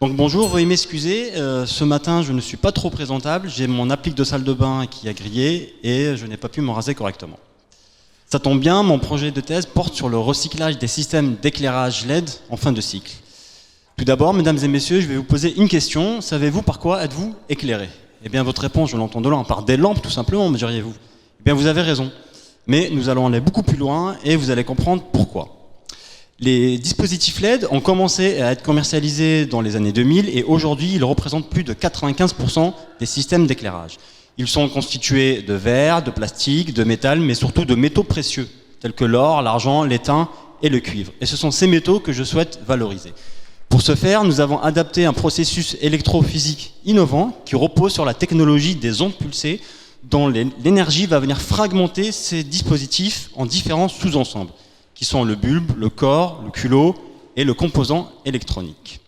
Donc bonjour, veuillez m'excuser, ce matin je ne suis pas trop présentable, j'ai mon applique de salle de bain qui a grillé et je n'ai pas pu me raser correctement. Ça tombe bien, mon projet de thèse porte sur le recyclage des systèmes d'éclairage LED en fin de cycle. Tout d'abord, mesdames et messieurs, je vais vous poser une question, savez-vous par quoi êtes-vous éclairé? Eh bien votre réponse, je l'entends de loin, par des lampes tout simplement, me diriez-vous. Eh bien vous avez raison, mais nous allons aller beaucoup plus loin et vous allez comprendre pourquoi. Les dispositifs LED ont commencé à être commercialisés dans les années 2000 et aujourd'hui ils représentent plus de 95% des systèmes d'éclairage. Ils sont constitués de verre, de plastique, de métal, mais surtout de métaux précieux, tels que l'or, l'argent, l'étain et le cuivre. Et ce sont ces métaux que je souhaite valoriser. Pour ce faire, nous avons adapté un processus électrophysique innovant qui repose sur la technologie des ondes pulsées dont l'énergie va venir fragmenter ces dispositifs en différents sous-ensembles, qui sont le bulbe, le corps, le culot et le composant électronique.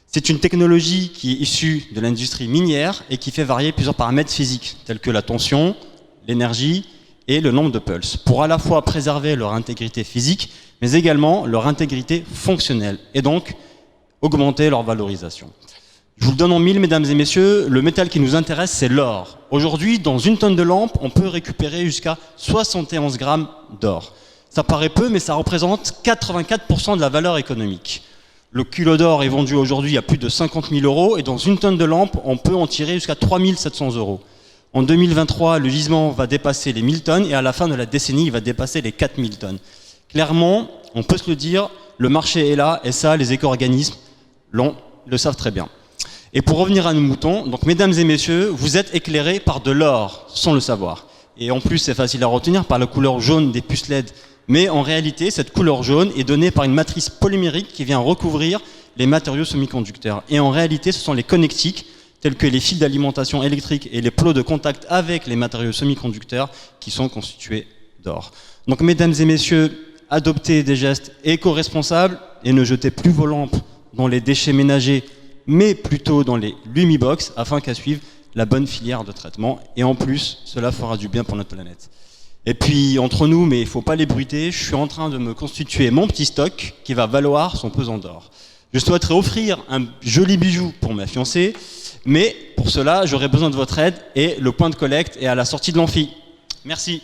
C'est une technologie qui est issue de l'industrie minière et qui fait varier plusieurs paramètres physiques, tels que la tension, l'énergie et le nombre de pulses, pour à la fois préserver leur intégrité physique, mais également leur intégrité fonctionnelle, et donc augmenter leur valorisation. Je vous le donne en mille, mesdames et messieurs, le métal qui nous intéresse, c'est l'or. Aujourd'hui, dans une tonne de lampe, on peut récupérer jusqu'à 71 grammes d'or. Ça paraît peu, mais ça représente 84% de la valeur économique. Le kilo d'or est vendu aujourd'hui à plus de 50 000 euros et dans une tonne de lampe, on peut en tirer jusqu'à 3 700 euros. En 2023, le gisement va dépasser les 1000 tonnes et à la fin de la décennie, il va dépasser les 4000 tonnes. Clairement, on peut se le dire, le marché est là et ça, les éco-organismes le savent très bien. Et pour revenir à nos moutons, donc mesdames et messieurs, vous êtes éclairés par de l'or sans le savoir. Et en plus, c'est facile à retenir par la couleur jaune des puces LED. Mais en réalité, cette couleur jaune est donnée par une matrice polymérique qui vient recouvrir les matériaux semi-conducteurs. Et en réalité, ce sont les connectiques, tels que les fils d'alimentation électrique et les plots de contact avec les matériaux semi-conducteurs, qui sont constitués d'or. Donc, mesdames et messieurs, adoptez des gestes éco-responsables et ne jetez plus vos lampes dans les déchets ménagers, mais plutôt dans les Lumibox, afin qu'à suivre la bonne filière de traitement. Et en plus, cela fera du bien pour notre planète. Et puis, entre nous, mais il ne faut pas les bruiter, je suis en train de me constituer mon petit stock qui va valoir son pesant d'or. Je souhaiterais offrir un joli bijou pour ma fiancée, mais pour cela, j'aurai besoin de votre aide et le point de collecte est à la sortie de l'amphi. Merci.